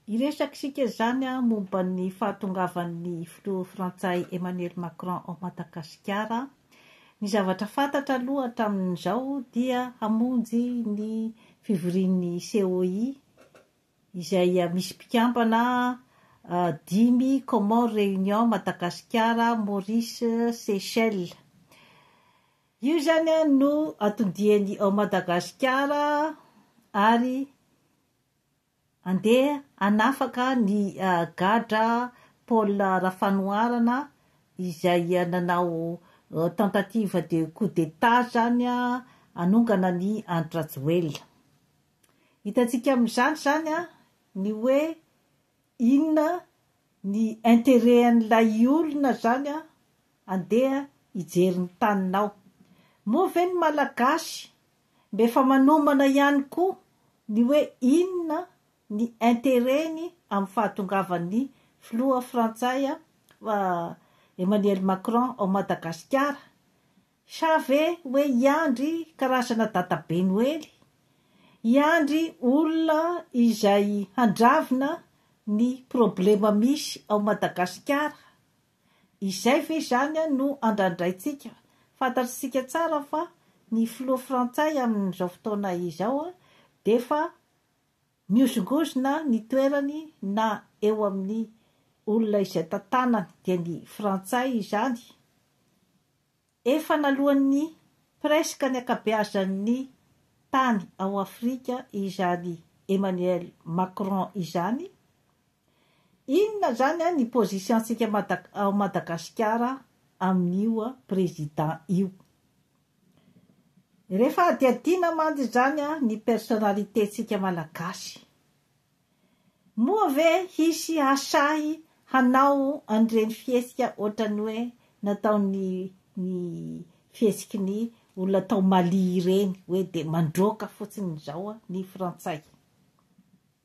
Iresaksika zany momba ny fahatongavan'ny filoha frantsay Emmanuel Macron ao Madagasikara. Ny zavatra fantatra aloha hatramin'izao dia hamonjy ny fivorian'ny COI izay misy mpikambana 5 Comores Réunion Madagasikara Maurice Seychelles. Io zany no atondiany ao Madagasikara ary andeha anafaka ny gadra Paul Rafanoirana izay nanao tentative de coup d'état zany anongana ny Andrajoel. Hitantsika amin'izany zany ny hoe inona ny intérêt an'ilay olona zany andeha hijery ny taninao. Moa ve ny malagasy mbe fa manomana ihany koa ny hoe inona ny intérêt-ny amin'ny fahatongavan'ny filoha frantsay Emmanuel Macron ao Madagasikara. Sa ve hoe hiandry karazana dadabe Noely, hiandry olona izay handravina ny problema misy ao Madagasikara. Izay ve zany no andraindraitsika. Fantatsika tsara fa ny filoha frantsay amin'izao fotoana izao de fa miosongosona ny toerany na eo amin'ny olona izay tantanany dia ny frantsay izany. Efa nalohan'ny presque ny akabeazan'ny tany ao Afrika izany Emmanuel Macron izany. Inona zany ny positiontsika ao Madagasikara amin'io président io. Rehefa adiadina mantsy zany ny personnalité-tsika malagasy. Moa ve hisy asahy hanao an'ireny fiesika ohatrany hoe nataony ny fiesiky ny olona tao Mali ireny hoe de mandroaka fotsiny zao ny frantsay.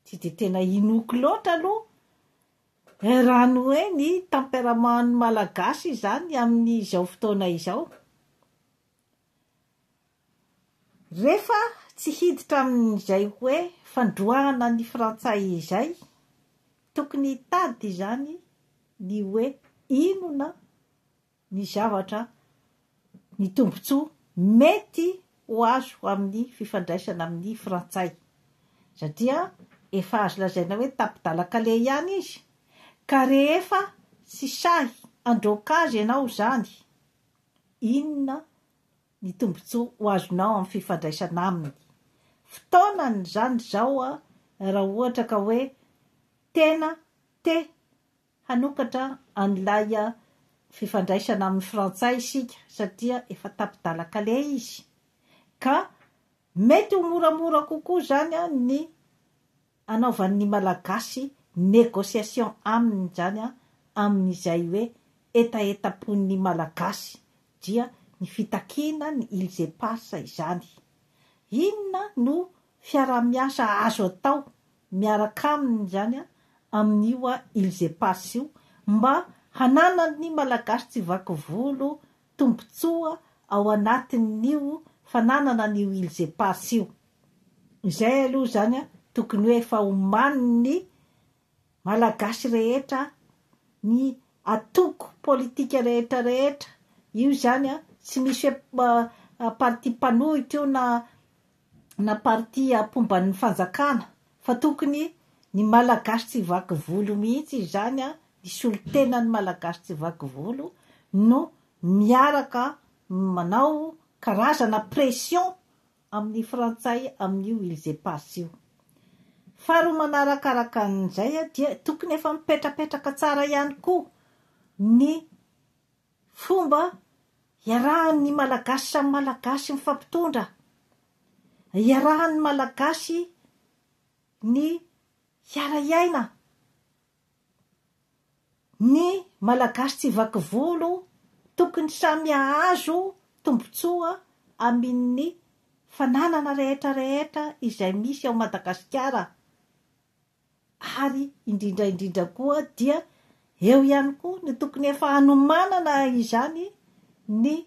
Tsy de tena inoky loatra aloha raha ny hoe ny tempérament malagasy zany amin'izao fotoana izao. Rehefa tsy hiditra amin'izay hoe fandroahana ny frantsay izay, tokony hitady zany ny hoe inona ny zavatra ny tombotsoa mety ho azo amin'ny fifandraisana amin'ny frantsay. Satria efa azo lazaina hoe tapidalakale ihany izy. Ka rehefa tsy sahy androaka azy ianao zany, inona ny tombotsoa ho azonao amin'ny fifandraisana aminy. Fotoanany zany zao raha ohatra ka hoe tena hanokatra an'ilay fifandraisana amin'ny frantsay isika satria efa tapidalakale izy. Ka mety ho moramora kokoa zany ny anaovan'ny malagasy négociation aminy zany amin'izay hoe etaetapon'ny malagasy dia ny fitakina ny ilzepasa izany. Inona no fiara-miasa azo atao miaraka aminy zany amin'io ilzepasa io mba hananany malagasy tsy vaky volo tombotsoa ao anatin'io fananana n'io ilzepasa io. Izay aloha zany tokony hoe efa omaniny malagasy rehetra ny atoko politika rehetra. Io zany tsy misy parti mpanohitra io na parti apomban'ny fanjakana fa tokony ny malagasy tsy vaky volo mihitsy zany ny solontenany malagasy tsy vaky volo no miaraka manao karazana pression amin'ny frantsay amin'io ilzepasa io. Faharoa manarakaraka an'izay dia tokony efa mipetrapetraka tsara ihany koa ny fomba iarahan'ny malagasy samy malagasy mifampitondra. Iarahan'ny malagasy ny hiara-iaina. Ny malagasy tsy vaky volo tokony samy ahazo tombotsoa amin'ny fananana rehetra izay misy ao Madagasikara. Ary indrindra koa dia eo ihany koa ny tokony efa hanomanana izany ny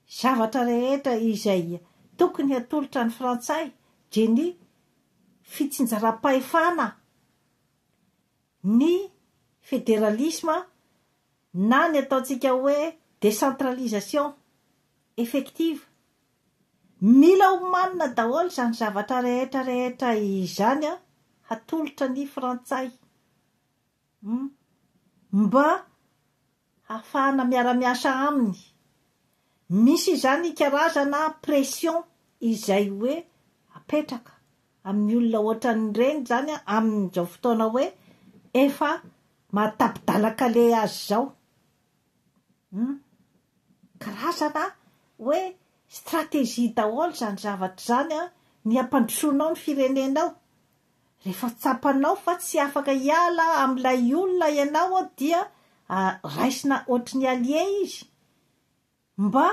zavatra rehetra izay tokony atolotra ny frantsay dia ny fitsinjaram-pahefana ny fédéralisme na ny ataontsika hoe décentralisation effective. Mila homanina daholo zany zavatra rehetra izany hatolotra ny frantsay mba hafahana miara-miasa aminy. Misy zany karazana pression izay hoe apetraka amin'ny olona ohatran'ireny zany amin'izao fotoana hoe efa mahatapidalaka le azy zao. Karazana hoe stratégie daholo zany zavatra zany ny ampandrosoanao ny firenenao. Rehefa tsapanao fa tsy afaka hiala amin'ilay olona ianao dia raisina ohatry ny allié izy mba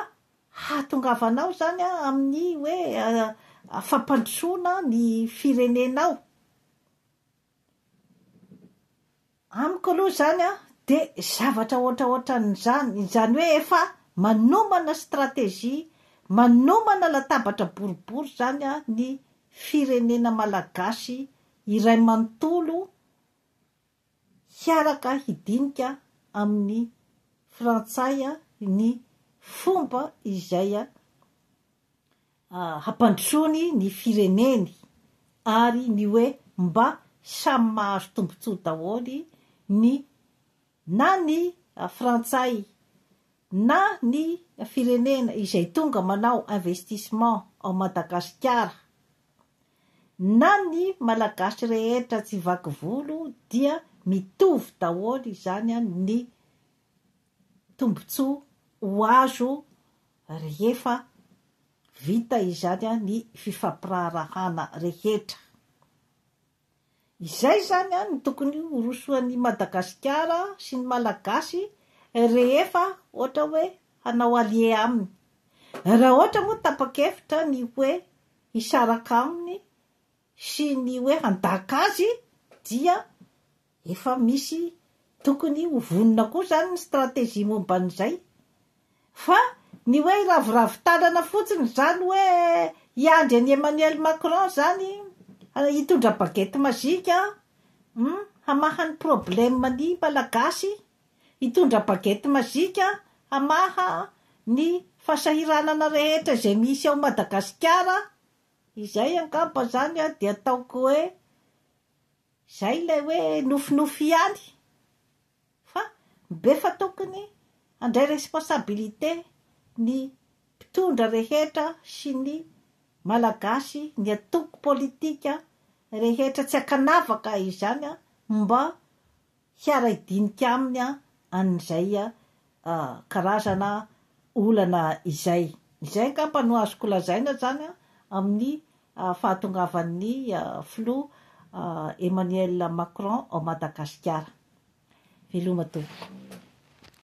hahatongavanao zany amin'ny hoe fampandrosoana ny firenenao. Amiko aloha zany de zavatra ohatran'izany, izany hoe efa manomana stratégie, manomana latabatra boribory zany ny firenena malagasy iray manontolo hiaraka hidinika amin'ny frantsay ny fomba izay hampandrosoany ny fireneny ary ny hoe mba samy mahazo tombontsoa daholo na ny frantsay na ny firenena izay tonga manao investissement ao Madagasikara na ny malagasy rehetra tsy vaky volo dia mitovy daholo izany ny tombontsoa ho azo rehefa vita izany ny fifampirarahana rehetra. Izay zany ny tokony horosoan'ny Madagasikara sy ny malagasy rehefa ohatra hoe hanao allié aminy. Raha ohatra moa tapa-kevitra ny hoe hisaraka aminy sy ny hoe handaka azy dia efa misy tokony ho vonona koa zany ny stratégie momban'izay. Fa ny hoe iravoravo-tanana fotsiny zany hoe hiandry an'i Emmanuel Macron zany hitondra bagety mazika hamaha ny problème ny malagasy, hitondra bagety mazika hamaha ny fahasahiranana rehetra izay misy ao Madagasikara. Izay angamba zany dia ataoko hoe zay ilay hoe nofinofy ihany. Fa befa tokony handray responsabilité ny mpitondra rehetra sy ny malagasy, ny antoko politika rehetra tsy akanavaka izany mba hiara hidinika aminy an'izay karazana olana izay. Izay angamba no azoko lazaina zany amin'ny fahatongavan'ny filoha Emmanuel Macron ao Madagasikara. Veloma tompoko.